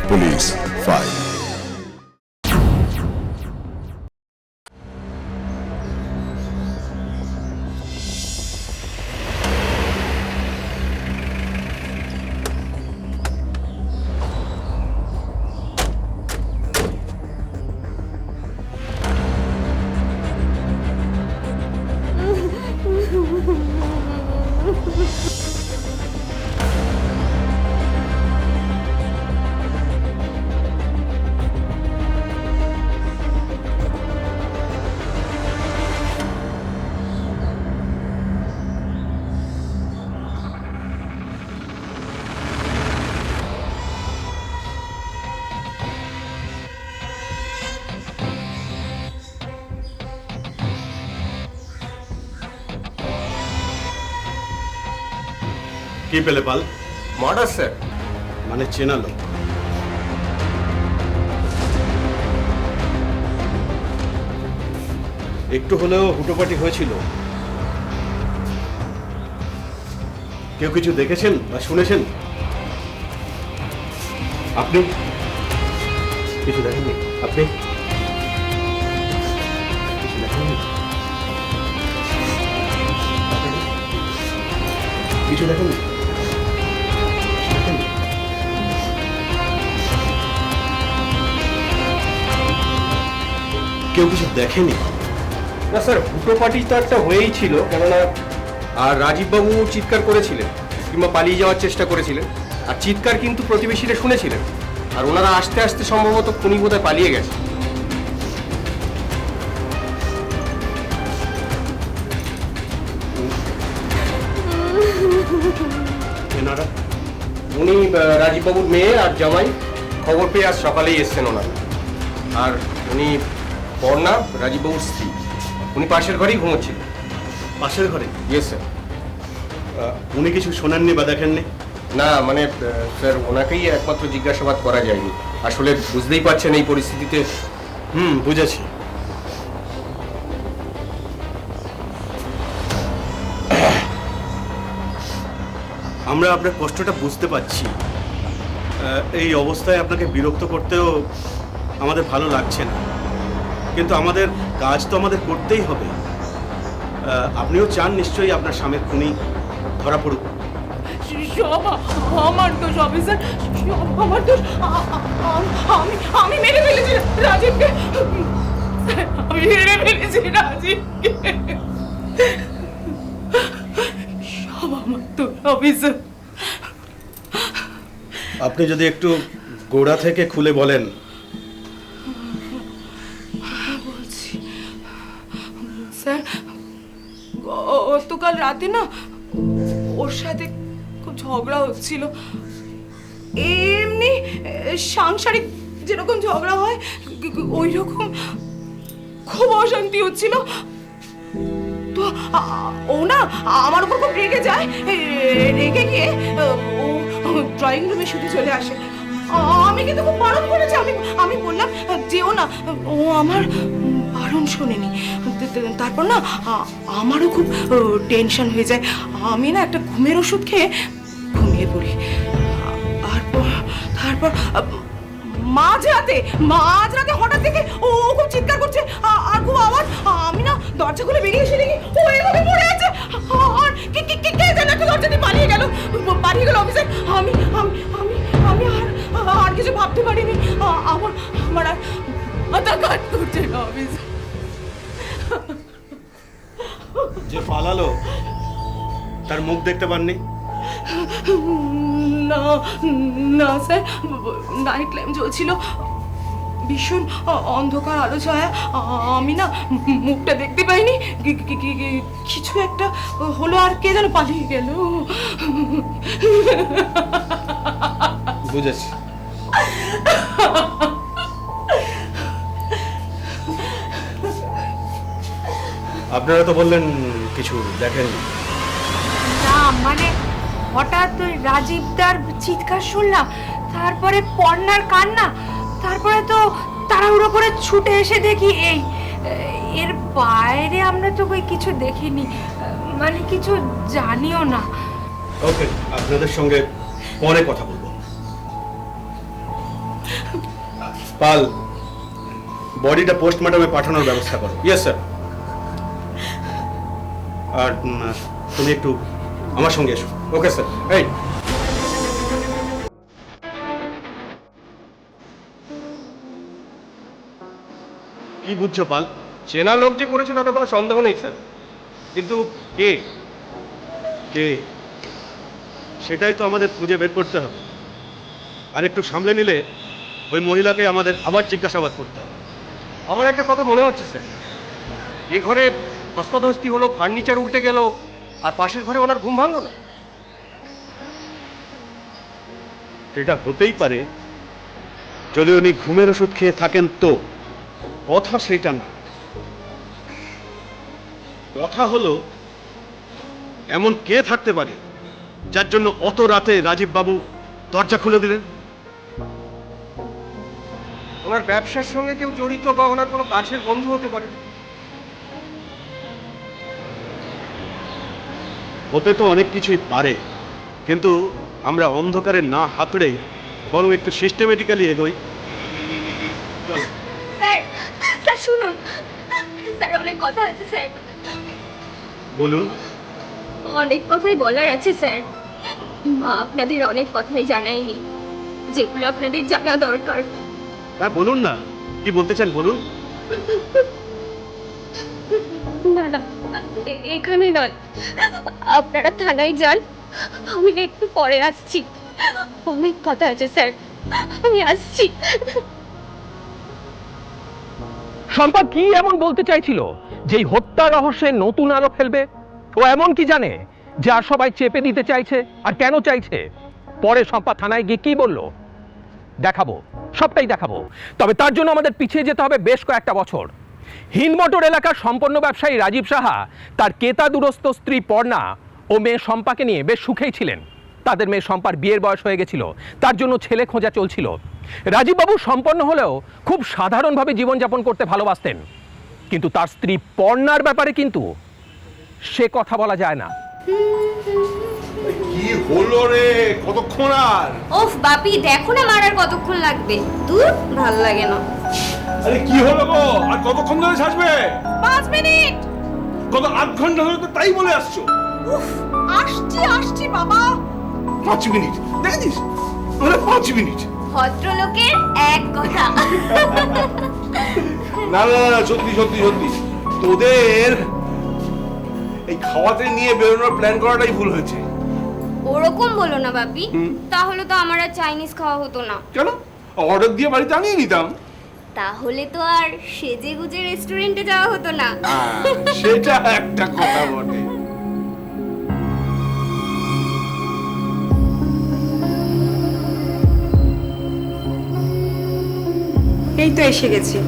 Police file. কি পেলে পাল? Murder sir. মানে চেনা লোক? একটু হলেও হুটোপাটি হয়েছিল? কেউ কিছু দেখেছেন বা শুনেছেন? আপনি কিছু দেখেননি? আপনি কিছু দেখেননি? কিছু দেখেননি? কেউ কিছু দেখেনি? না স্যার, হুটোপাটি তো একটা হয়েই ছিল, কেননা আর রাজীববাবু চিৎকার করেছিলেন কিংবা পালিয়ে যাওয়ার চেষ্টা করেছিলেন, আর চিৎকার কিন্তু প্রতিবেশীরা শুনেছিলেন, আর ওনারা আস্তে আস্তে সম্ভবত খুনি বোধহয় পালিয়ে গেছে। এনারা উনি রাজীববাবুর মেয়ে আর জামাই, খবর পেয়ে আজ সকালেই এসছেন ওনারা। আর উনি পর্ণা, রাজীববাবুর স্ত্রী। উনি পাশের ঘরেই ঘুমোচ্ছিলেন। পাশের ঘরে? Yes sir. উনি কিছু শোনেননি বা দেখেননি? না মানে স্যার, ওনাকেই একমাত্র জিজ্ঞাসাবাদ করা যায়নি। আসলে বুঝতেই পারছেন এই পরিস্থিতিতে। বুঝেছি। আমরা আপনার কষ্টটা বুঝতে পারছি। এই অবস্থায় আপনাকে বিরক্ত করতেও আমাদের ভালো লাগছে না, কিন্তু আমাদের কাজ তো আমাদের করতেই হবে। আপনিও চান নিশ্চয়ই আপনার স্বামীর খুনি ধরা পড়ুক। সব আমার দোষ অফিসার, সব আমার দোষ। আমি মেরে ফেলেছি রাজীবকে, আমি মেরে ফেলেছি রাজীবকে। সব আমার দোষ অফিসার। আপনি যদি একটু গোড়া থেকে খুলে বলেন। বলছি স্যার, গতকাল রাতে না ওর সাথে খুব ঝগড়া হচ্ছিল, এমনি সাংসারিক যেরকম ঝগড়া হয় ওই রকম খুব অশান্তি হচ্ছিল। তো ও না আমার উপর খুব রেগে যায়, রেগে গিয়ে ও ড্রয়িং রুমে শুতে চলে আসে। আমি কিন্তু খুব বারণ করেছি, আমি বললাম যেও না, ও আমার বারণ শোনেনি। তারপর না আমারও খুব টেনশন হয়ে যায়, আমি না একটা ঘুমের ওষুধ খেয়ে ঘুমিয়ে পড়ি। তারপর মাঝরাতে হঠাৎ থেকে ও খুব চিৎকার করছে আর খুব আওয়াজ। আমি না দরজা খুলে বেরিয়ে এসে দেখি ও এভাবে পড়ে আছে, আর কে যেন একটা দরজা দিয়ে পালিয়ে গেল অফিসার। আমি আর কিছু ভাবতে পারিনি। আমার আর মাথা কাজ করছে না অফিসার। যে পালালো তার মুখ দেখতে পাননি? না না স্যার, নাইট ল্যাম্প জ্বলছিল, ভীষণ অন্ধকার আলো ছায়া, আমি না মুখটা দেখতে পাইনি। কিছু একটা হলো আর কে যেন পালিয়ে গেল। বুঝেছি। আপনারা তো বললেন কিছু দেখেননি। না মানে হঠাৎ ওই রাজীবদার চিৎকার শুনলাম, তারপরে পর্ণার কান্না, তারপরে তো তাড়াহুড়ো করে ছুটে এসে দেখি এই। এর বাইরে আমরা তো কই কিছু দেখিনি, মানে কিছু জানিও না। ওকে, আপনাদের সঙ্গে পরে কথা বলবো। পাল, বডিটা পোস্টমর্টমে পাঠানোর ব্যবস্থা করো। Yes sir. আর তুমি একটু আমার সঙ্গে এসো। Okay sir. এই কি বুঝছো পাল? চেনা লোক যে করেছে তাতে কোনো সন্দেহ নেই স্যার, কিন্তু কে? কে? সেটাই তো আমাদের খুঁজে বের করতে হবে। আর একটু সামলে নিলে ওই মহিলাকে আমাদের আবার জিজ্ঞাসাবাদ করতে হবে। আমার একটা কথা মনে হচ্ছে স্যার, এই ঘরে ধস্তাধস্তি হলো, ফার্নিচার উল্টে গেল, আর পাশের ঘরে ওনার ঘুম ভাঙলো না। সেটা হতেই পারে যদি উনি ঘুমের ওষুধ খেয়ে থাকেন, তো কথা সেটা না। কথা হলো এমন কে থাকতে পারে যার জন্য অত রাতে রাজীব বাবু দরজা খুলে দিলেন? ওনার ব্যবসার সঙ্গে কেউ জড়িত বা ওনার কোনো কাছের বন্ধু হতে পারে। হতে তো অনেক কিছুই পারে, কিন্তু আমরা অন্ধকারে না হাতড়ে বরং একটু সিস্টেমেটিক্যালি এগোই। স্যার, স্যার শুনুন, স্যার অনেক কথা আছে স্যার, বলুন। অনেক কথাই বলার আছে স্যার। মা আপনাদের অনেক কথাই জানায়নি, যেগুলো আপনাদের জানা দরকার। হ্যাঁ বলুন না, কি বলতে চান বলুন। না না, এখানে নয়, আপনারা থানায় যান, আমি একটু পরে আসছি। অনেক কথা আছে স্যার, আমি আসছি। শম্পা কি এমন বলতে চাইছিল যে এই হত্যা রহস্যে নতুন আলো ফেলবে? ও এমন কি জানে যে আর সবাই চেপে দিতে চাইছে? আর কেন চাইছে? পরে শম্পা থানায় গিয়ে কি বলল দেখাবো, সবটাই দেখাবো। তবে তার জন্য আমাদের পিছিয়ে যেতে হবে বেশ কয়েকটা বছর। হিন্দমোটর এলাকার সম্পন্ন ব্যবসায়ী রাজীব সাহা তার কেতা দুরস্ত স্ত্রী পর্ণা ও মেয়ে শম্পাকে নিয়ে বেশ সুখেই ছিলেন। তাদের মেয়ে শম্পার বিয়ের বয়স হয়ে গেছিল, তার জন্য ছেলে খোঁজা চলছিল। রাজীববাবু সম্পন্ন হলেও খুব সাধারণভাবে জীবনযাপন করতে ভালোবাসতেন, কিন্তু তার স্ত্রী পর্ণার ব্যাপারে কিন্তু সে কথা বলা যায় না। কি হলো রে, কতক্ষণ আর? ওফ বাপি, দেখো না মারার কতক্ষণ লাগবে, দূর ভাল লাগে না। আরে কি হলো গো, আর কতক্ষণ ধরে সাজবে? 5 মিনিট। কত 8 ঘন্টা ধরে তো তাই বলে আসছো। উফ, আসছি বাবা। 5 মিনিট দেখেছিস, মানে 5 মিনিট। ভদ্রলোকের এক কথা। না না না, সত্যি সত্যি সত্যি তোদের এই খাওয়াতে নিয়ে বেরোনোর প্ল্যান করাটাই ভুল হয়েছে। ওরকম বলো না বাপি, তাহলে তো আমার আর চাইনিজ খাওয়া হতো না। কেন? অর্ডার দিয়ে বাড়িতে আনিয়ে নিতাম। তাহলে তো আর সেজে গুজে রেস্টুরেন্টে যাওয়া হতো না। সেটা একটা কথা বটে। এই তো এসে গেছি।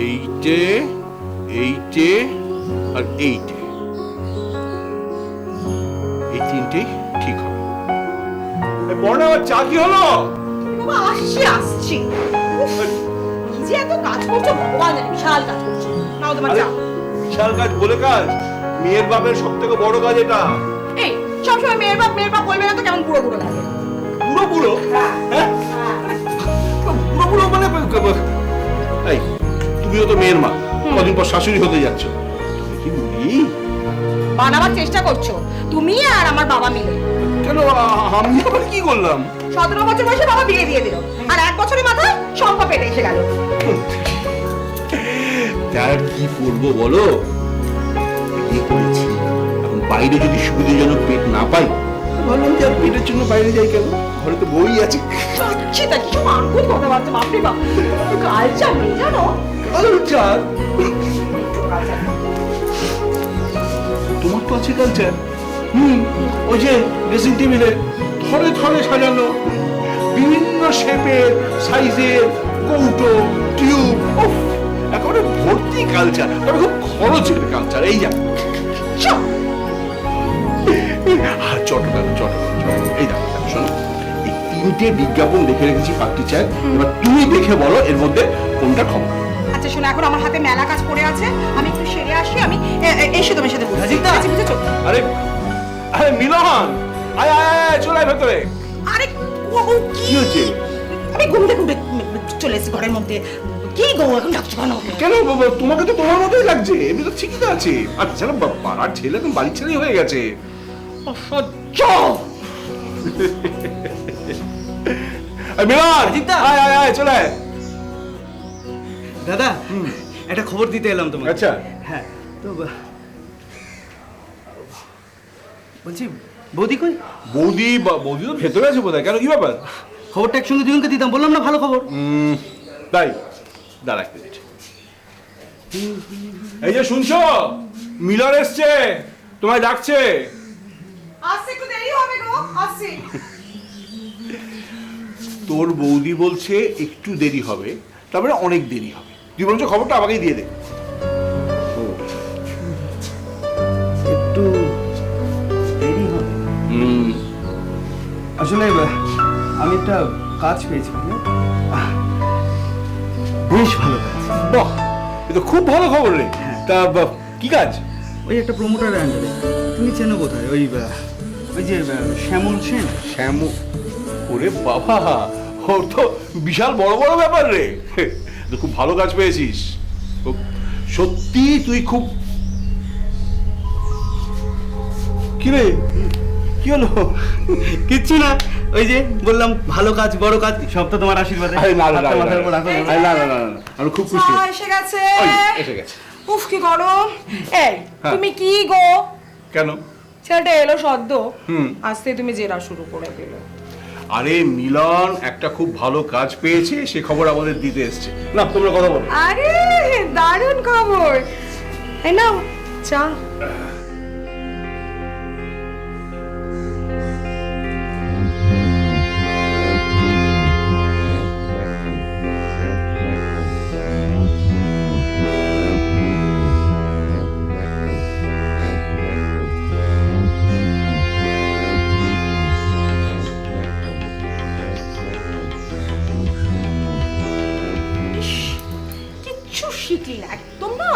এইটে এইটে আর এইটে, এই তিনটেই ঠিক হবে। বড় চা কি হলো? বাবা আসছি। উফ, কি যে এত কাজ করছো ভগবান জানে, বিশাল কাজ করছো। নাও তোমার আরে, চা। বিশাল কাজ বলে কাজ, মেয়ের বাপের সব থেকে বড় কাজ এটা। এই সবসময় মেয়ের বাপ বলবে না তো, কেমন বুড়ো বুড়ো লাগে। পুরো পুরো হ্যাঁ? পুরো পুরো মানে এই, তুমিও তো মেয়ের মা, কদিন পর শাশুড়ি হতে যাচ্ছ, কি বুড়ি বানাবার চেষ্টা করছো তুমি আর আমার বাবা মিলে। কেন? আমি আবার কি করলাম? 17 বছর বয়সে বাবা বিয়ে দিয়ে দিল, আর 1 বছরের মাথায় শম্পা পেটে এসে গেল। তার কি করবো বলো, বিয়ে করেছি, এখন বাইরে যদি সুবিধাজনক পেট না পাই, ভাবলাম যে আর পেটের জন্য বাইরে যাই কেন, ঘরে তো বই আছে। সত্যি তা কিছু আনকুল কথাবার্তা, বাপরে বাপ, কালচার নেই জানো। কালচার? তোমার তো আছে কালচার। ওই যে ড্রেসিং টেবিলে থরে থরে সাজানো বিভিন্ন শেপের সাইজের কৌটো টিউব, একেবারে ভর্তি কালচার, তবে খুব খরচের কালচার। এই যা আর চটকানো এই দেখো শোনো, এই তিনটে বিজ্ঞাপন দেখে রেখেছি পার্টি চায়, এবার তুমি দেখে বলো এর মধ্যে কোনটা খবর। আচ্ছা শোনো, এখন আমার হাতে মেলা কাজ পড়ে আছে, আমি একটু সেরে আসি, আমি এসে তোমার সাথে বলছি। রাজীবদা! বুঝেছো? আরে আরে মিলন, আয় আয় আয়, চলে আয় ভেতরে। আরে বাবু কি হয়েছে? আমি ঘুমতে ঘুমতে চলে এসেছি ঘরের মধ্যে। কি গো এখন ডাকছো কেন? কেন বাবা, তোমাকে তো তোমার মতোই লাগছে, এমনি তো ঠিকই তো আছে। আর তাছাড়া পাড়ার ছেলে তো বাড়ির ছেলেই হয়ে গেছে। অসহ্য। মিলন, আয় আয় আয়, চলে আয়। দাদা একটা খবর দিতে এলাম তোমাকে। আচ্ছা, হ্যাঁ তো বলছি বৌদি কই? বৌদি বৌদি তো ভেতরে আছে বোধহয়। কেন, কি ব্যাপার? খবরটা একসঙ্গে দুজনকে দিতাম, বললাম না ভালো খবর। তাই দাঁড়া এক মিনিট। এই যে শুনছো, মিলন এসছে, তোমায় ডাকছে। আসছে, একটু দেরি হবে গো, আসছি। তোর বৌদি বলছে একটু দেরি হবে, তারপরে অনেক দেরি হবে। তুই বলছো খবরটা আমাকেই দিয়ে দে। একটু দেরি হবে। আসলে আমি একটা কাজ পেয়েছি, বুঝলে? বেশ ভালো কাজ। বাহ, এ তো খুব ভালো খবর রে। তা কি কাজ? ওই একটা প্রমোটারের আন্ডারে। তুমি চেনো কোথায়? ওই যে শ্যামল সেন। ওরে বাবা, ওর তো বিশাল বড় বড় ব্যাপার রে। তো খুব ভালো কাজ পেয়েছিস। সত্যি তুই খুব। কি রে, কি হলো? কিচ্ছু না, ওই যে বললাম ভালো কাজ, বড় কাজ, সব তো তোমার আশীর্বাদে। আরে না না না, হাতটা মাথার উপর রাখো। আরে না না না না, আমি খুব খুশি। চা এসে গেছে। ওই, এসে গেছে। উফ কি গরম। এই হ্যাঁ। তুমি কি গো? কেন? ছেলেটা এলো সদ্য, হুম। আসতে তুমি জেরা শুরু করে দিলে। আরে মিলন একটা খুব ভালো কাজ পেয়েছে, সে খবর আমাদের দিতে এসছে। না, তোমরা কথা বলো। আরে দারুণ খবর। এই নাও চা। কিচ্ছু শিখলি না একদম না,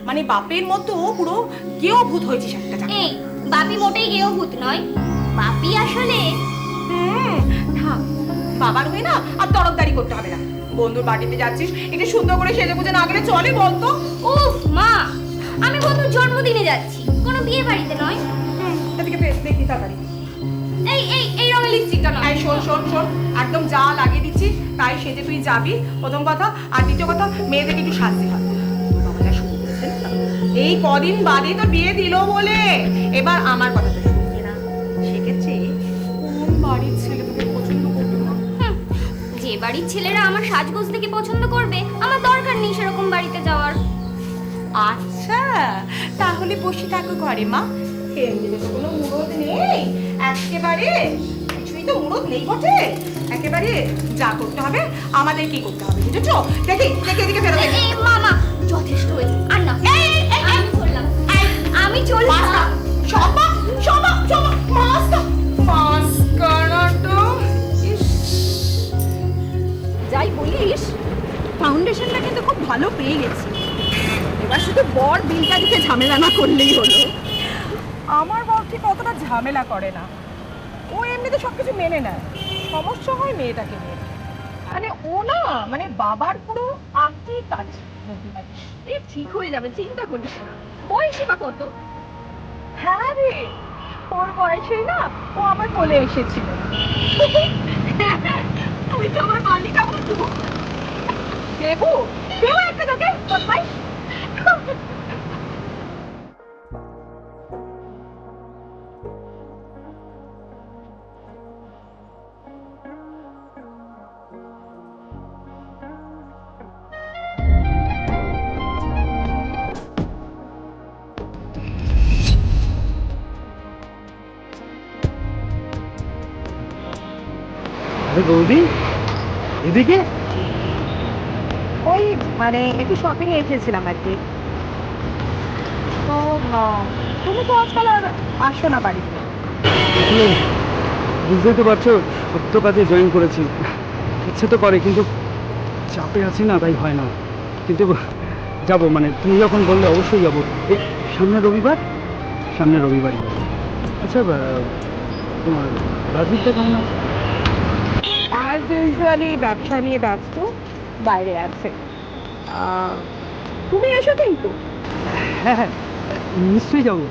মানে বাপের মতো পুরো কেউ ভূত হয়েছিস একটা জায়গায়। এই বাপি মোটেই গেও ভূত নয়, বাপি আসলে থাক, বাবার হয়ে না আর তরফদারি করতে হবে না। বন্ধুর বাড়িতে যাচ্ছিস, একটু সুন্দর করে সেজে গুজে না গেলে চলে বলতো? উফ মা, আমি বন্ধুর জন্মদিনে যাচ্ছি, কোনো বিয়ে বাড়িতে নয়। এদিকে দেখি তাড়াতাড়ি। এই রঙের লিপস্টিকটা নয়। এই শোন শোন শোন, একদম যা লাগিয়ে দিচ্ছি তাই সেজে তুই যাবি, প্রথম কথা। আর দ্বিতীয় কথা, মেয়েদেরকে একটু সাজতে হবে। তোর বাবা যা শুরু করেছে না, এই কদিন বাদে তো বিয়ে দিল বলে এবার আমার কথা তো শুনবে না। সেক্ষেত্রে কোন বাড়ির ছেলে তোকে পছন্দ করবে না? যে বাড়ির ছেলেরা আমার সাজগোজ দেখে পছন্দ করবে, আমার দরকার নেই সেরকম বাড়িতে যাওয়ার। আচ্ছা, তাহলে বসে থাকো ঘরে মা। এমনিতে তো কোনো মুরদ নেই, একেবারে কিছুই তো মুরদ নেই বটে। একেবারে যা করতে হবে আমাদের কি করতে হবে, বুঝেছো? দেখি দেখি এদিকে ফেরো। এই মামা যথেষ্ট হয়েছে, আর না। আমি চললাম, আমি চললাম। Chopin Chopin Chopin মাস্কারাটা। যাই বলিস, ফাউন্ডেশনটা কিন্তু খুব ভালো পেয়ে গেছি। এবার শুধু বর বিলটা দিকে ঝামেলা না করলেই হলো। আমার বর ঠিক অতটা ঝামেলা করে না, ও এমনিতে সবকিছু মেনে নেয়। সমস্যা হয় মেয়েটাকে নিয়ে। মানে ও না, মানে বাবার পুরো আঁকি কাজ। এ ঠিক হয়ে যাবে, চিন্তা করিস না। বয়সই বা কত? হ্যাঁ রে, ওর বয়সেই না ও আমার কোলে এসেছিল। তুই তো আমার মালিকা বন্ধু। দেবু দেবু একটা তোকে বদমাইশ। আরে বৌদি, এদিকে? ওই মানে একটু শপিং এ এসেছিলাম আর কি। তো তুমি তো আজকাল আর আসো না বাড়িতে। বুঝতেই তো পারছো, সত্য কাজে জয়েন করেছি। ইচ্ছে তো করে, কিন্তু চাপে আছি না, তাই হয় না। কিন্তু যাবো, মানে তুমি যখন বললে অবশ্যই যাবো। এই সামনের রবিবারই। আচ্ছা, তোমার রাজনীতিটা কেমন আছে? আজ ইউজুয়ালি ব্যবসা নিয়ে ব্যস্ত, বাইরে আছে। তুমি এসো কিন্তু। হ্যাঁ হ্যাঁ, নিশ্চয়ই যাবো।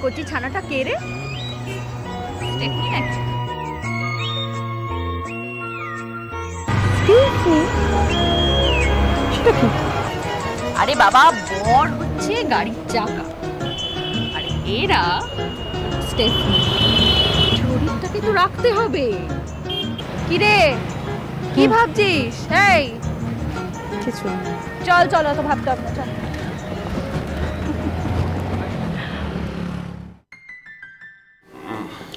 কচি ছানাটা কে রে? স্টেফনি নাকি? আরে বাবা, বর হচ্ছে গাড়ির চাকা, আর এরা স্টেফনি। শরীরটাকে তো রাখতে হবে। কি রে, কি ভাবছিস? এই কিছু চল চল, অত ভাবতে হবে না, চল।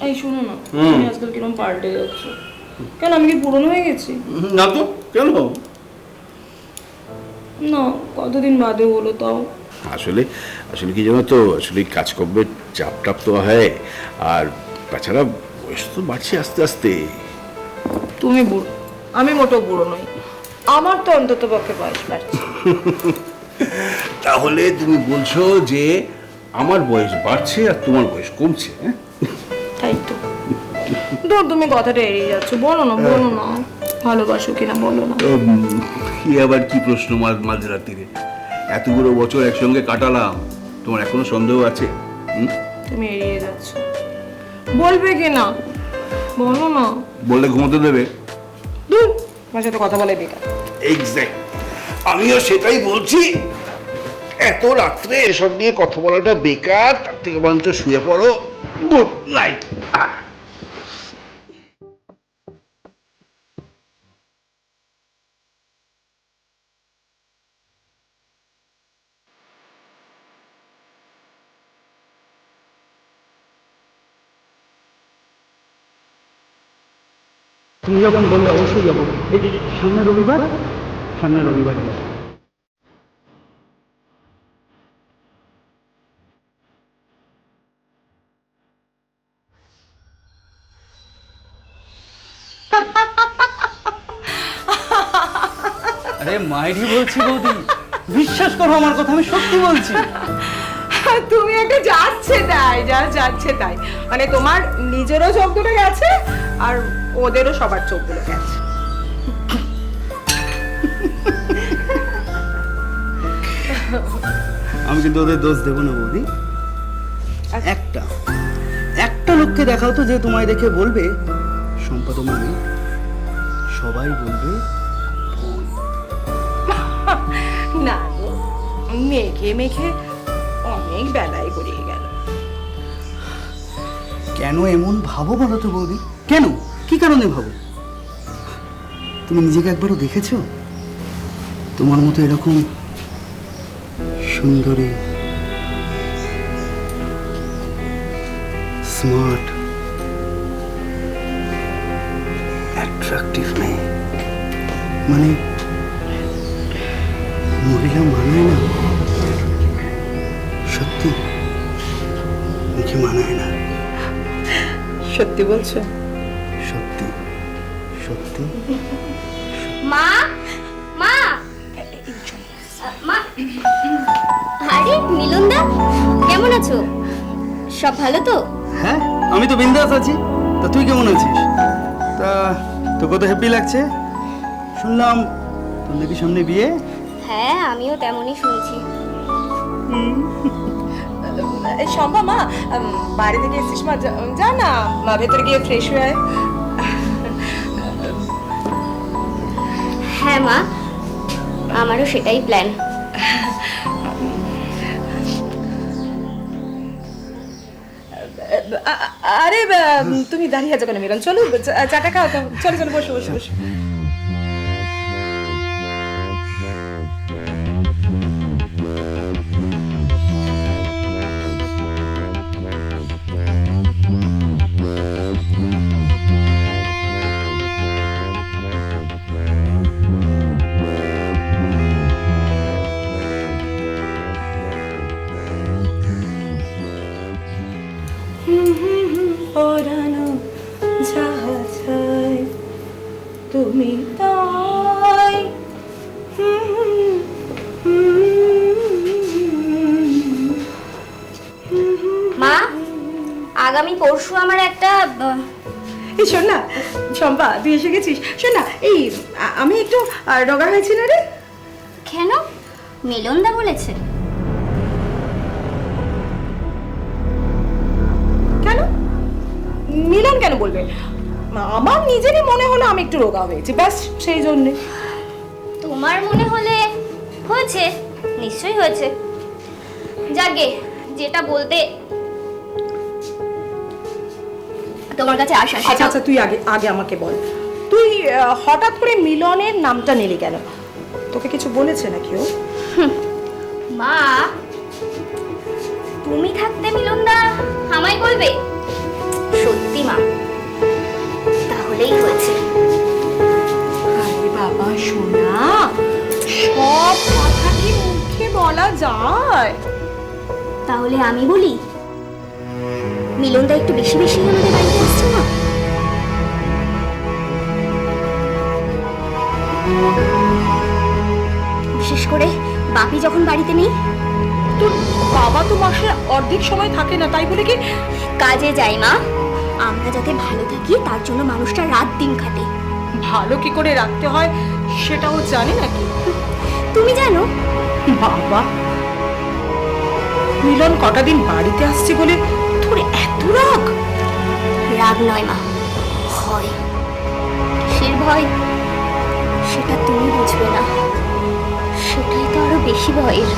এই শোনো না, তুমি আজকাল কিরকম পাল্টে যাচ্ছ? কেন, আমি কি পুরনো হয়ে গেছি? না তো, কেন? না, কতদিন বাদে বলো তাও। আসলে আসলে কি জানো তো, আসলে কাজকর্মের চাপ তো হয়, আর তাছাড়া বয়স তো বাড়ছে আস্তে আস্তে। তুমি বুড়ো, আমি মোটেও বুড়ো নই। আমার তো অন্তত পক্ষে বয়স বাড়ছে। তাহলে তুমি বলছো যে আমার বয়স বাড়ছে আর তোমার বয়স কমছে, হ্যাঁ? তাই তো। ধর, তুমি কথাটা এড়িয়ে যাচ্ছ, বলো না ভালোবাসো কিনা বলো না। কি আবার কি প্রশ্ন মাঝরাতিরে? এতগুলো বছর একসঙ্গে কাটালাম, তোমার এখনো সন্দেহ আছে? তুমি এড়িয়ে যাচ্ছ, বলবে কিনা বলো না। বললে ঘুমোতে দেবে? দূর, আমার সাথে কথা বলে বেকার। এক্স্যাক্ট, আমিও সেটাই বলছি। এত রাত্রে এসব নিয়ে কথা বলাটা বেকার, তার থেকে বরঞ্চ শুয়ে পড়ো। Good night. তুমি যখন বললে অবশ্যই যাবো। এই সামনের রবিবারই। আরে মাইরি বলছি বৌদি, বিশ্বাস করো আমার কথা, আমি সত্যি বলছি। তুমি একটা যাচ্ছে তাই, মানে তোমার নিজেরও চোখগুলো গেছে আর ওদেরও সবার চোখগুলো গেছে। আমি কিন্তু ওদের দোষ দেবো না বৌদি। একটা লোককে দেখাও তো যে তোমায় দেখে বলবে শম্পা তোমার মেয়ে। সবাই বলবে না গো, মেখে অনেক বেলায় গড়িয়ে গেল। কেন এমন ভাবো বলো তো বৌদি? কেন, কি কারণে ভাবো? তুমি নিজেকে একবারও দেখেছো তোমার মতো এরকম সুন্দরী, স্মার্ট, অ্যাট্রাকটিভ মেয়ে? মানে মহিলা মানায় না, সত্যি মুখে মানায় না। সত্যি বলছো? সত্যি সত্যি। মা মা মা, আরে নীলন্দা, কেমন আছো? সব ভালো তো? হ্যাঁ, আমি তো বিন্দাস আছি। তা তুই কেমন আছিস? তা তোকে তো হ্যাপি লাগছে শুনলাম, তোর নাকি সামনে বিয়ে। হ্যাঁ, আমিও তেমনই শুনছি। শম্পা, মা বাইরে থেকে এসেছিস, মা যা না, মা ভেতরে গিয়ে ফ্রেশ হয়ে আয়। হ্যাঁ মা, আমারও সেটাই প্ল্যান। আরে তুমি দাঁড়িয়ে আছো কেন মিলন? চলো চাটা খাও, চলো বসো বসো বসো। আগামী পরশু আমার একটা এই শোন না চম্পা, তুই এসে গেছিস। শোন না, এই আমি একটু রোগা হয়েছি না রে। কেন? মিলনদা বলেছে? কেন মিলন কেন বলবে? আমার নিজেরই মনে হলো আমি একটু রোগা হয়েছি, ব্যাস সেই জন্যে। তোমার মনে হলে হয়েছে, নিশ্চয়ই হয়েছে। যাকে যেটা বলতে তোমার কাছে আসা। আচ্ছা আচ্ছা, তুই আগে আগে আমাকে বল, তুই হঠাৎ করে মিলনের নামটা নিলি কেন? তোকে কিছু বলেছে নাকি ও? মা, তুমি থাকতে মিলনদা আমায় বলবে? সত্যি মা, তাহলেই হয়েছে। আরে বাবা সোনা, সব কথা কি মুখে বলা যায়? তাহলে আমি বলি, মিলনদা একটু বেশি বেশি আমাদের বাড়িতে আসছে না? বিশেষ করে বাপি যখন বাড়িতে নেই। তোর বাবা তো মাসে অর্ধেক সময় থাকে না, তাই বলে কি? কাজে যাই মা, আমরা যাতে ভালো থাকি তার জন্য মানুষটা রাত দিন খাটে। ভালো কি করে রাখতে হয় সেটাও জানে নাকি? তুমি জানো? বাবা, মিলন কটা দিন বাড়িতে আসছে বলে তোর এত রাগ? রাগ নয় মা, ভয়। কিসের ভয় সেটা তুমি বুঝবে না, সেটাই তো আরো বেশি ভয়ের।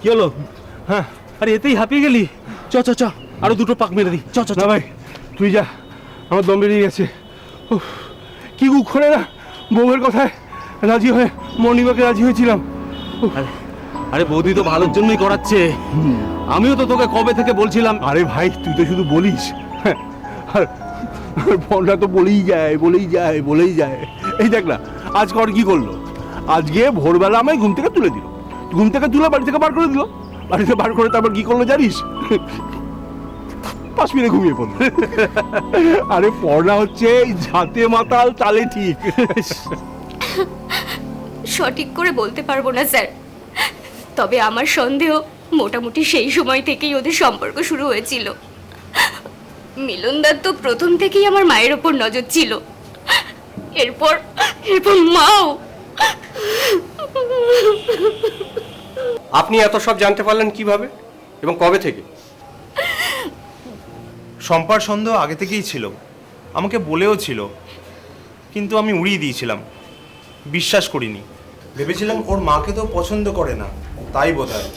কি হলো? হ্যাঁ, আরে এতেই হাঁপিয়ে গেলি? চ চ চ, আরো দুটো পাক মেরে দিই। চ চ না ভাই, তুই যা, আমার দম বেরিয়ে গেছে। উফ, কি করে না বউয়ের কথায় রাজি হয়ে মর্নিং ওয়াকে রাজি হয়েছিলাম। আরে বৌদি তো ভালোর জন্যই করাচ্ছে। আমিও তো তোকে কবে থেকে বলছিলাম। আরে ভাই, তুই তো শুধু বলিস, হ্যাঁ, আর ফোনটা তো বলেই যায় বলেই যায় বলেই যায়। এই দেখ না, আজকে আর কি করলো? আজকে ভোরবেলা আমায় ঘুম থেকে তুলে দিল, ঘুম থেকে তুলে বাড়ি থেকে বার করে দিল। বাড়িতে বার করে তারপর কি করলো জানিস? 5 মিনিট ঘুমিয়ে পড়লো। আরে পড়া হচ্ছে ঝাঁতে মাতাল তালে ঠিক। সঠিক করে বলতে পারবো না স্যার, তবে আমার সন্দেহ মোটামুটি সেই সময় থেকেই ওদের সম্পর্ক শুরু হয়েছিল। মিলনদার তো প্রথম থেকেই আমার মায়ের ওপর নজর ছিল, এরপর এরপর মাও। আপনি এত সব জানতে পারলেন কিভাবে এবং কবে থেকে? শম্পার সন্দেহ আগে থেকেই ছিল, আমাকে বলেও ছিল, কিন্তু আমি উড়িয়ে দিয়েছিলাম, বিশ্বাস করিনি। ভেবেছিলাম ওর মাকে তো পছন্দ করে না, তাই বোধহয়।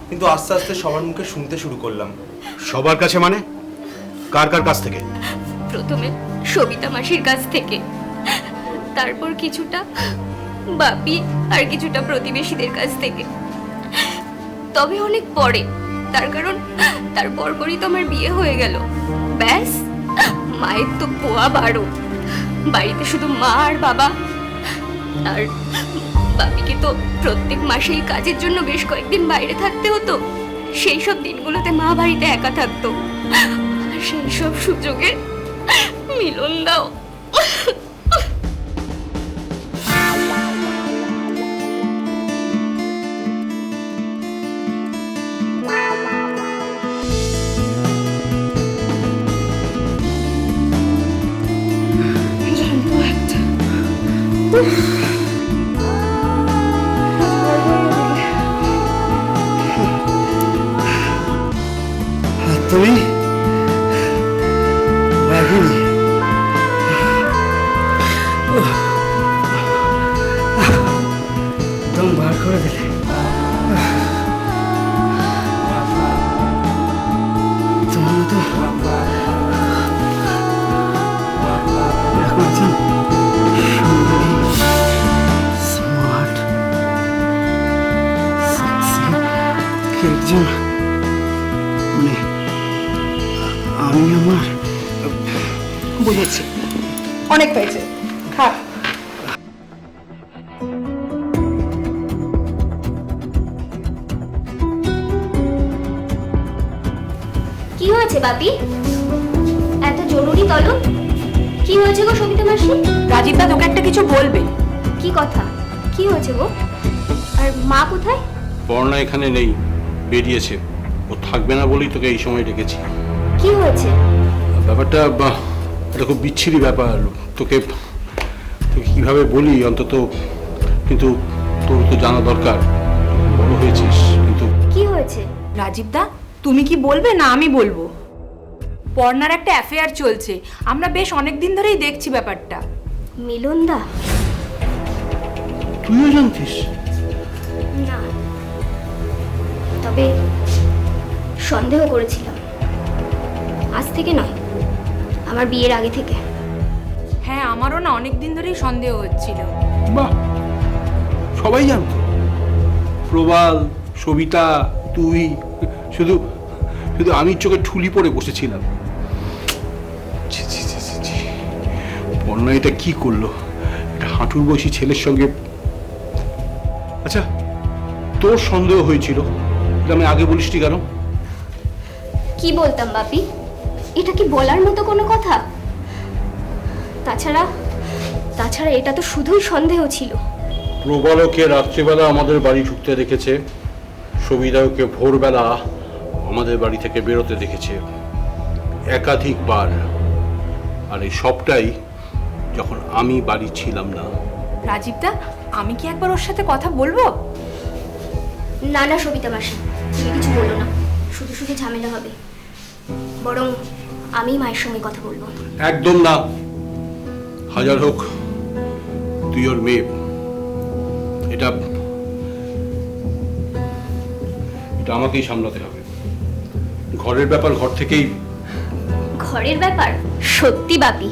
কিন্তু আস্তে আস্তে সবার মুখে শুনতে শুরু করলাম। সবার কাছে মানে? কার কার কাছ থেকে? প্রথমে সবিতা মাসির কাছ থেকে, তারপর কিছুটা বাপি আর কিছুটা প্রতিবেশীদের কাছ থেকে। তবে অনেক পরে, তার কারণ তার পরপরই তো আমার বিয়ে হয়ে গেল। ব্যাস, মায়ের তো পোয়া বারো, বাড়িতে শুধু মা আর বাবা। আর বাপিকে তো প্রত্যেক মাসেই কাজের জন্য বেশ কয়েকদিন বাইরে থাকতে হতো। সেই সব দিনগুলোতে মা বাড়িতে একা থাকতো, আর সেই সব সুযোগে মিলন দাও। তুমি দম বার করে দিলে। তোমার মতো এরকম একজন সুন্দরী, স্মার্ট, সেক্সি একজন, মানে আমি আমার বুঝেছি, অনেক হয়েছে, খা। কি হয়েছে বাপি? এত জরুরি তলব? কি কি হয়েছে গো সবিতা মাসি? রাজীবদা তোকে একটা কিছু বলবে। কি কথা? কি হয়েছে গো? আর মা কোথায়? পর্ণা এখানে নেই, বেরিয়েছে। ও থাকবে না বলেই তোকে এই সময় ডেকেছি। কি হয়েছে? ব্যাপারটা এটা খুব বিচ্ছিরি ব্যাপার। তোকে কিভাবে বলি অন্তত, কিন্তু তোর তো জানা দরকার, বড় হয়েছিস। কিন্তু কি হয়েছে? রাজীবদা তুমি কি বলবে না আমি বলবো? পর্ণার একটা অ্যাফেয়ার চলছে, আমরা বেশ অনেক দিন ধরেই দেখছি ব্যাপারটা। মিলনদা? তুইও জানতিস? না, তবে সন্দেহ করেছিলাম। আজ থেকে নয়, আমার বিয়ের আগে থেকে। হ্যাঁ, আমারও না অনেক দিন ধরেই সন্দেহ হচ্ছিল। বাহ, সবাই জানতো। প্রবাল, সবিতা, তুই, শুধু শুধু আমি চোখে ঠুলি পড়ে বসেছিলাম। ছি, ছি, ছি, ছি, ছি। পর্ণা এটা কি করলো? একটা হাঁটুর বয়সী ছেলের সঙ্গে। আচ্ছা, তোর সন্দেহ হয়েছিল, এটা আমি আগে বলিসনি কেন? কি বলতাম বাপি? এটা কি বলার মতো কোনো কথা? তাছাড়া এটা তো শুধুই সন্দেহ ছিল। প্রবালকে রাত্রিবেলা আমাদের বাড়ি ঢুকতে দেখেছে, সবিতাকে ভোরবেলা আমাদের বাড়ি থেকে বেরোতে দেখেছে একাধিকবার। আর এই সবটাই যখন আমি বাড়ি ছিলাম না। রাজীবদা, আমি কি একবার ওর সাথে কথা বলবো? না না সবিতা মাসি, তুমি কিছু বলো না, শুধু শুধু ঝামেলা হবে। বরং আমি মায়ের সঙ্গে কথা বলবো। একদম না। হাজার হোক তুই ওর মেয়ে, এটা আমাকেই সামলাতে হবে। ঘরের ব্যাপার ঘর থেকেই। ঘরের ব্যাপার? সত্যি বাপি,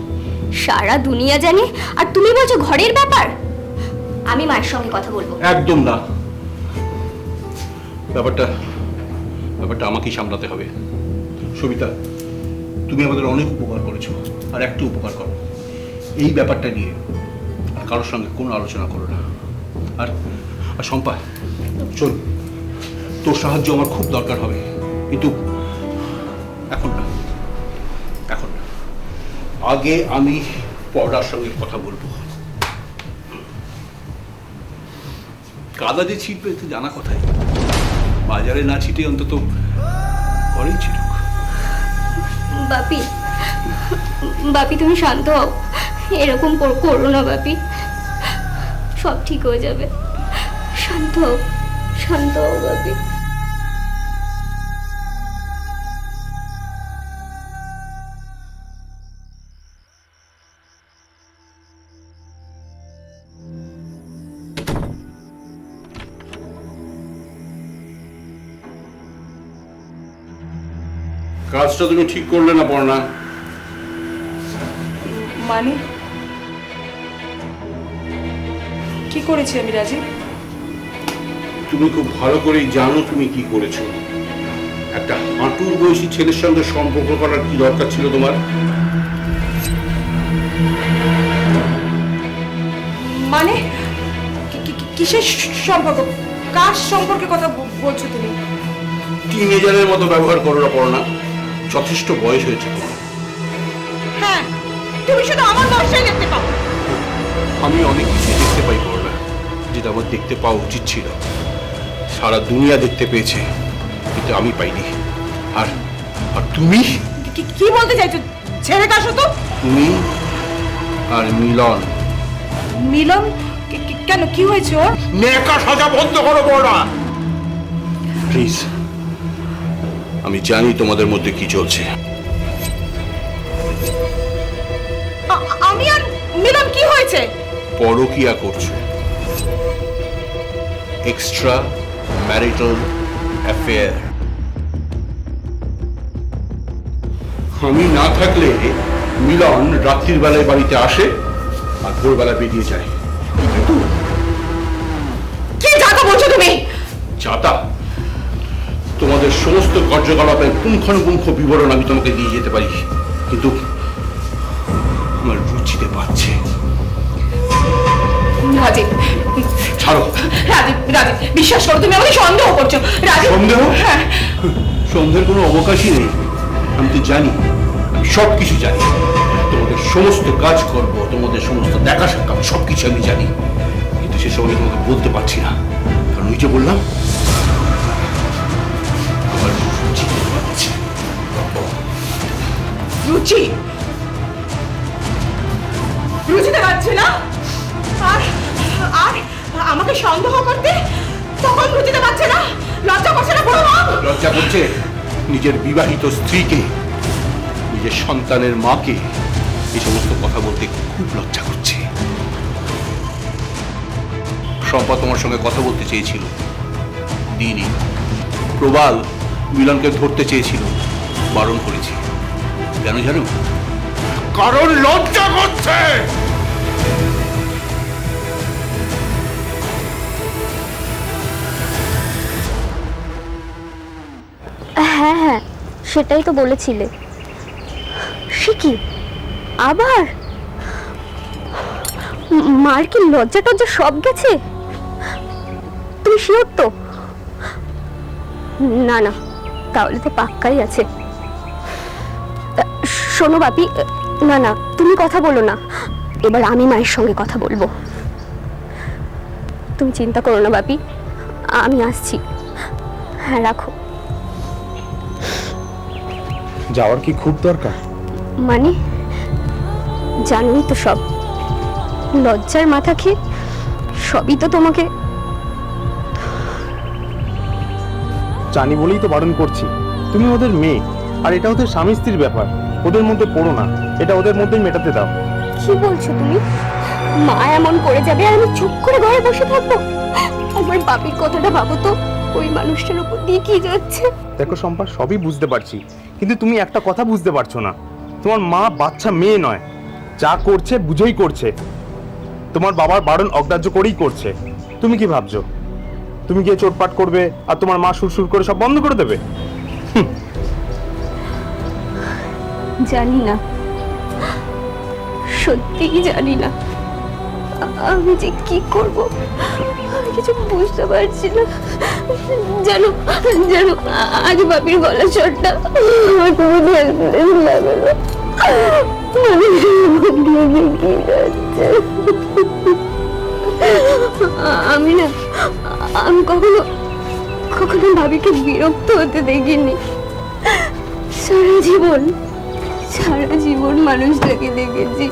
সারা দুনিয়া জানে আর তুমি বলছো ঘরের ব্যাপার? আমি মায়ের সঙ্গে কথা বলবো। একদম না। ব্যাপারটা আমাকেই সামলাতে হবে। সবিতা, তুমি আমাদের অনেক উপকার করেছো, আর একটু উপকার করো। এই ব্যাপারটা নিয়ে আর কারোর সঙ্গে কোনো আলোচনা করো না। আর শম্পা, চল, তোর সাহায্য আমার খুব দরকার হবে, কিন্তু এখন না। আগে আমি পর্দার সঙ্গে কথা বলবো। কাদা যে ছিটবে তো জানা কথাই, বাজারে না ছিটে অন্তত ঘরেই ছিটুক। বাপি তুমি শান্ত হও, এরকম করো না বাপি, সব ঠিক হয়ে যাবে। শান্ত হও বাপি। কাজটা তুমি ঠিক করলে না পড়না। মানে কি করেছি আমি রাজীব? তুমি খুব ভালো করেই জানো তুমি কি করেছো। একটা হাঁটুর বয়সী ছেলের সঙ্গে সম্পর্ক করার কি দরকার ছিল তোমার? মানে কিসের সম্পর্ক? কার সম্পর্কে কথা বলছো তুমি? টিনেজারের মতো ব্যবহার করো না পড়না, যথেষ্ট বয়স হয়েছে তোমার। হ্যাঁ, তুমি শুধু আমার বয়সটাই দেখতে পাও। আমি অনেক কিছু দেখতে পাই পড়না, যেটা আমার দেখতে পাওয়া উচিত ছিল। সারা দুনিয়া দেখতে পেয়েছে, কিন্তু আমি পাইনি। আর তুমি কি বলতে চাইছো? ছেড়ে কাশো তো। তুমি আর মিলন। মিলন? কেন, কি হয়েছে ওর? নেকা সাজা বন্ধ করো পড়না, প্লিজ। আমি জানি তোমাদের মধ্যে কি চলছে। আমি আর মিলন কি হয়েছে? পরকিয়া করছো, এক্সট্রা ম্যারিটাল অ্যাফেয়ার। আমি না থাকলে মিলন রাত্রির বেলায় বাড়িতে আসে আর ভোরবেলা বেরিয়ে যায়। কি যাতা বলছো তুমি? যাতা? তোমাদের সমস্ত কার্যকলাপের পুঙ্খানুপুঙ্খ বিবরণ আমি তোমাকে দিয়ে যেতে পারি, কিন্তু আমার রুচিতে পাচ্ছে। রাজীব, ছাড়ো। রাজীব, বিশ্বাস করো, তুমি আমাকে সন্দেহ করছো। রাজীব, সন্দেহ? হ্যাঁ। সন্দেহের কোনো অবকাশই নেই। আমি তো জানি, আমি সব কিছু জানি। তোমাদের সমস্ত কাজ করব, তোমাদের সমস্ত দেখা সাক্ষাৎ সবকিছু আমি জানি, কিন্তু সেসব আমি তোমাকে বলতে পারছি না, কারণ ওই যে বললাম আমার রুচি আছে। রুচি রুচিতে পারছে না, আর আর আমাকে সন্দেহ করতে তখন রুচিতে পারছে না, লজ্জা করছে না বড় মা? লজ্জা করছে নিজের বিবাহিত স্ত্রীকে, নিজের সন্তানের মাকে এই সমস্ত কথা বলতে খুব লজ্জা করছে। শম্পা তোমার সঙ্গে কথা বলতে চেয়েছিল, দিইনি। প্রবাল মিলনকে ধরতে চেয়েছিল, বারণ করেছি। কেন জানো? কারণ লজ্জা করছে। হ্যাঁ হ্যাঁ, সেটাই তো বলেছিলে। সে কি আবার? মার কি লজ্জা টজ্জা সব গেছে? তুমি শিওর তো? না না, তাহলে তো পাক্কাই আছে। শোনো বাপি, না না তুমি কথা বলো না, এবার আমি মায়ের সঙ্গে কথা বলবো। তুমি চিন্তা করো না বাপি, আমি আসছি। হ্যাঁ রাখো। যাওয়ার কি খুব দরকার? মানে জানোই তো সব, লজ্জার মাথা খেয়ে সবই তো তোমাকে। জানি বলেই তো বারণ করছি, তুমি ওদের মেয়ে, আর এটা ওদের স্বামী স্ত্রীর ব্যাপার, ওদের মধ্যে পড়ো না, এটা ওদের মধ্যেই মেটাতে দাও। কি বলছো তুমি? মা এমন করে যাবে আর আমি চুপ করে ঘরে বসে থাকবো? আমার বাপির কথাটা ভাবো তো, ওই মানুষটার উপর দিয়ে কি যাচ্ছে। দেখো শম্পা, সবই বুঝতে পারছি, কিন্তু তুমি একটা কথা বুঝতে পারছো না, তোমার মা বাচ্চা মেয়ে নয়, যা করছে বুঝেই করছে, তোমার বাবার বারণ অগ্রাহ্য করেই করছে। তুমি কি ভাবছো তুমি গিয়ে চোটপাট করবে আর তোমার মা সুরসুর করে সব বন্ধ করে দেবে? জানি না, সত্যিই জানি না আমি যে কি করব, আমি কিছু বুঝতে পারছি না। জানো জানো, আজ বাপির গলা চড়টা আমার খুব লাগলো। আমি না, আমি কখনো কখনো ভাবিকে বিরক্ত হতে দেখিনি। সারা জীবন মানুষটাকে দেখেছি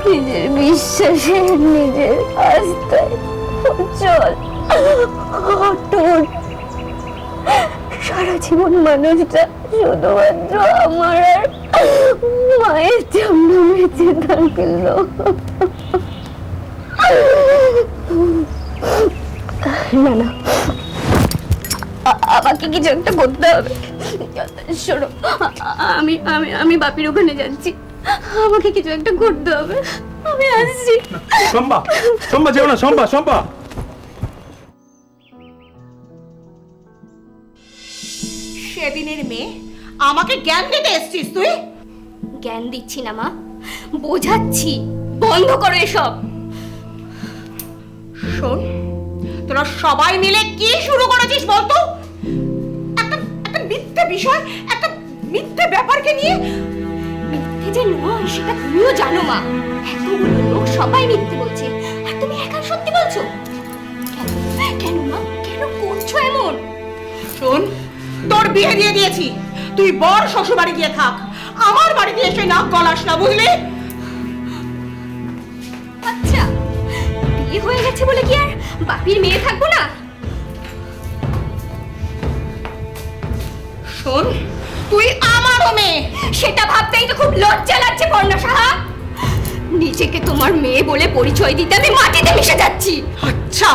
নিজের বিশ্বাসে, নিজের আস্থায় অচল, অটুট। সারা জীবন মানুষটা শুধুমাত্র আমার আর মায়ের জন্য বেঁচে থাকলো। না না, আমাকে কিছু একটা করতে হবে। শোনো, আমি আমি আমি বাপির ওখানে যাচ্ছি, আমাকে কিছু একটা করতে হবে, আমি আসছি। শম্পা, শম্পা যেও না, শম্পা, শম্পা। সেদিনের মেয়ে আমাকে জ্ঞান দিতে এসছিস তুই? জ্ঞান দিচ্ছি না মা, বোঝাচ্ছি। বন্ধ করো এসব। শোন, তোরা সবাই মিলে কি শুরু করেছিস বলতো? একটা একটা মিথ্যে বিষয়, একটা মিথ্যে ব্যাপারকে নিয়ে। মিথ্যে যে নয় সেটা তুমিও জানো মা, এতগুলো লোক সবাই মিথ্যে বলছে আর তুমি একা সত্যি বলছো। কেন মা, কেন করছো এমন? শোন, তোর বিয়ে দিয়ে দিয়েছি, তুই বর শ্বশুর বাড়ি গিয়ে থাক, আমার বাড়িতে এসে নাক গলাস না, বুঝলি? আচ্ছা, বিয়ে হয়ে গেছে বলে কি আর বাপির মেয়ে থাকবো না? শোন, তুই আমারও মেয়ে, সেটা ভাবতেই তো খুব লজ্জা লাগছে পর্ণা সাহা। নিজেকে তোমার মেয়ে বলে পরিচয় দিতে আমি মাটিতে মিশে যাচ্ছি। আচ্ছা,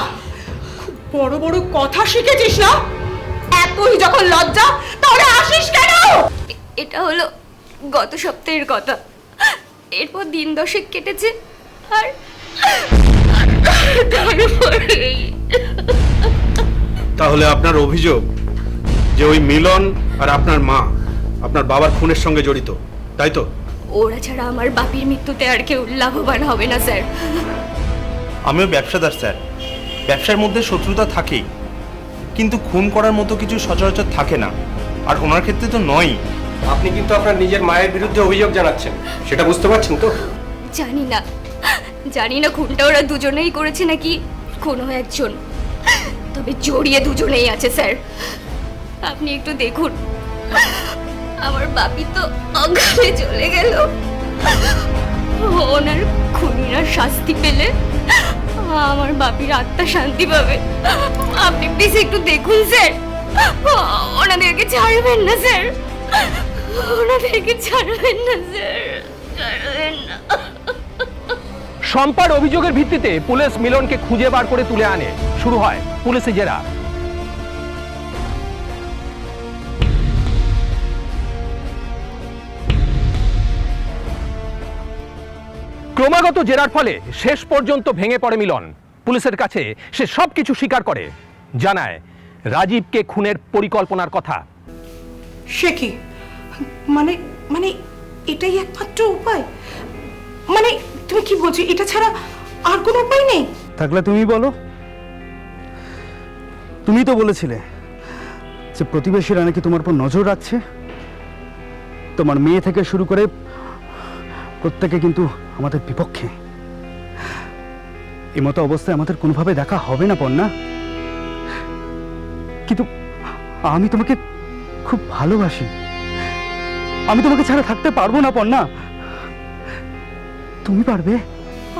খুব বড় বড় কথা শিখেছিস না? এতই যখন লজ্জা, তাহলে আসিস কেন? এটা হলো গত সপ্তাহের কথা, এরপর দিন 10 কেটেছে আর তাহলে আপনার অভিযোগ যে ওই মিলন আর আপনার মা আপনার বাবার খুনের সঙ্গে জড়িত, তাই তো? ওরা ছাড়া আমার বাপির মৃত্যুতে আর কেউ লাভবান হবে না স্যার। আমিও ব্যবসাদার স্যার, ব্যবসার মধ্যে শত্রুতা থাকেই, কিন্তু খুন করার মতো কিছু সচরাচর থাকে না, আর ওনার ক্ষেত্রে তো নয়ই। আপনি কিন্তু আপনার নিজের মায়ের বিরুদ্ধে অভিযোগ জানাচ্ছেন, সেটা বুঝতে পারছেন তো? জানি না খুনটা ওরা দুজনেই করেছে নাকি কোনো একজন, তবে জড়িয়ে দুজনেই আছে স্যার। আপনি একটু দেখুন, আমার বাপি তো অজ্ঞানে চলে গেল। ওনার খুনিরা শাস্তি পেলে আমার বাপির আত্মা শান্তি পাবে। আপনি প্লিজ একটু দেখুন স্যার, ওনাদেরকে ছাড়বেন না স্যার, ওনাদেরকে ছাড়বেন না স্যার, ছাড়বেন না। শম্পার অভিযোগের ভিত্তিতে পুলিশ মিলনকে খুঁজে বার করে তুলে আনে। শুরু হয় পুলিশি জেরা। ক্রমাগত জেরার ফলে শেষ পর্যন্ত ভেঙে পড়ে মিলন। পুলিশের কাছে সে সবকিছু স্বীকার করে, জানায় রাজীবকে খুনের পরিকল্পনার কথা। সে কি মানে মানে এটাই একমাত্র উপায়? মানে তুমি কি বলছো, এটা ছাড়া আর কোনো উপায় নেই? থাকলে তুমি বলো। তুমি তো বলেছিলে যে প্রতিবেশীরা নাকি তোমার উপর নজর রাখছে। তোমার মেয়ে থেকে শুরু করে প্রত্যেকে কিন্তু আমাদের বিপক্ষে। এই মতো অবস্থায় আমাদের কোনোভাবে দেখা হবে না পর্ণা। কিন্তু আমি তোমাকে খুব ভালোবাসি, আমি তোমাকে ছাড়া থাকতে পারবো না পর্ণা। তুমি পারবে?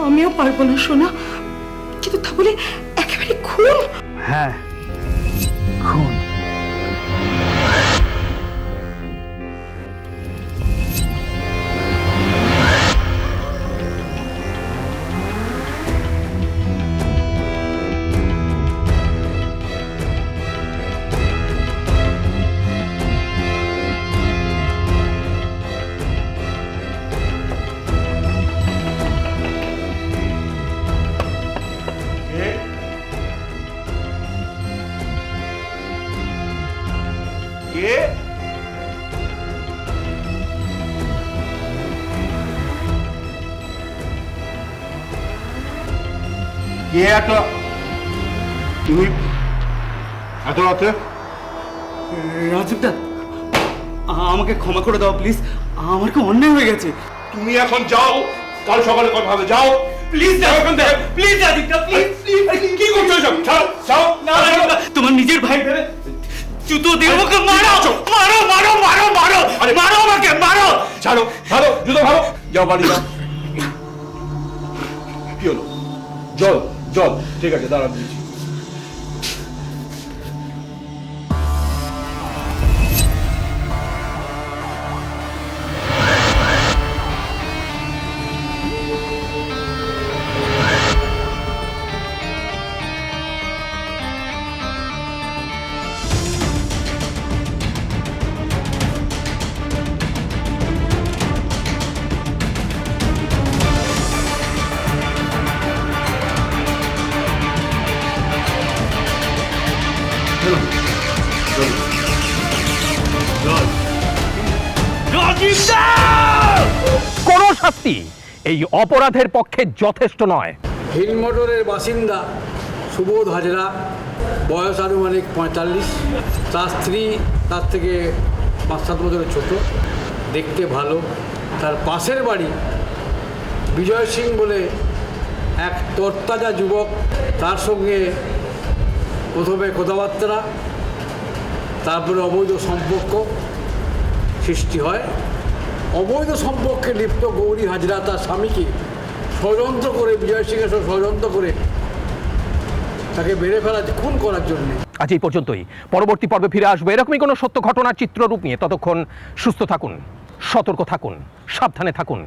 আমিও পারবো না সোনা, কিন্তু তা বলে একেবারে খুন? হ্যাঁ, খুন। কে? কে একটা? তুমি এত রাতে? রাজীবদা, আমাকে ক্ষমা করে দাও প্লিজ, আমার কি অন্যায় হয়ে গেছে। তুমি এখন যাও, কাল সকালে কথা হবে। যাও প্লিজ, যাও এখন থেকে প্লিজ। রাজীবদা প্লিজ, কি করছো এসব? যাও যাও। না রাজীবদা, তোমার নিজের ভাই ভেবে জুতো দিয়ে আমাকে মারো মারো মারো মারো মারো, আরে মারো আমাকে মারো। ছাড়ো ছাড়ো, জুতো ভালো। যাও বাড়ি যাও। কি হলো? জল জল, ঠিক আছে দাঁড়া দিচ্ছি। কোন শাস্তি এই অপরাধের পক্ষে যথেষ্ট নয়। হিল মোটরের বাসিন্দা সুবোধ হাজরা, বয়স আনুমানিক 45। তার স্ত্রী তার থেকে 5-7 বছরের ছোট, দেখতে ভালো। তার পাশের বাড়ি বিজয় সিং বলে এক তরতাজা যুবক, তার সঙ্গে প্রথমে কথাবার্তা, তারপরে অবৈধ সম্পর্ক সৃষ্টি হয়। অবৈধ সম্পর্কে লিপ্ত গৌরী হাজরা তার স্বামীকে ষড়যন্ত্র করে, বিজয় সিংয়ের সঙ্গে ষড়যন্ত্র করে তাকে মেরে ফেলা, খুন করার জন্য। আজ এই পর্যন্তই। পরবর্তী পর্বে ফিরে আসবো এরকমই কোনো সত্য ঘটনার চিত্ররূপ নিয়ে। ততক্ষণ সুস্থ থাকুন, সতর্ক থাকুন, সাবধানে থাকুন।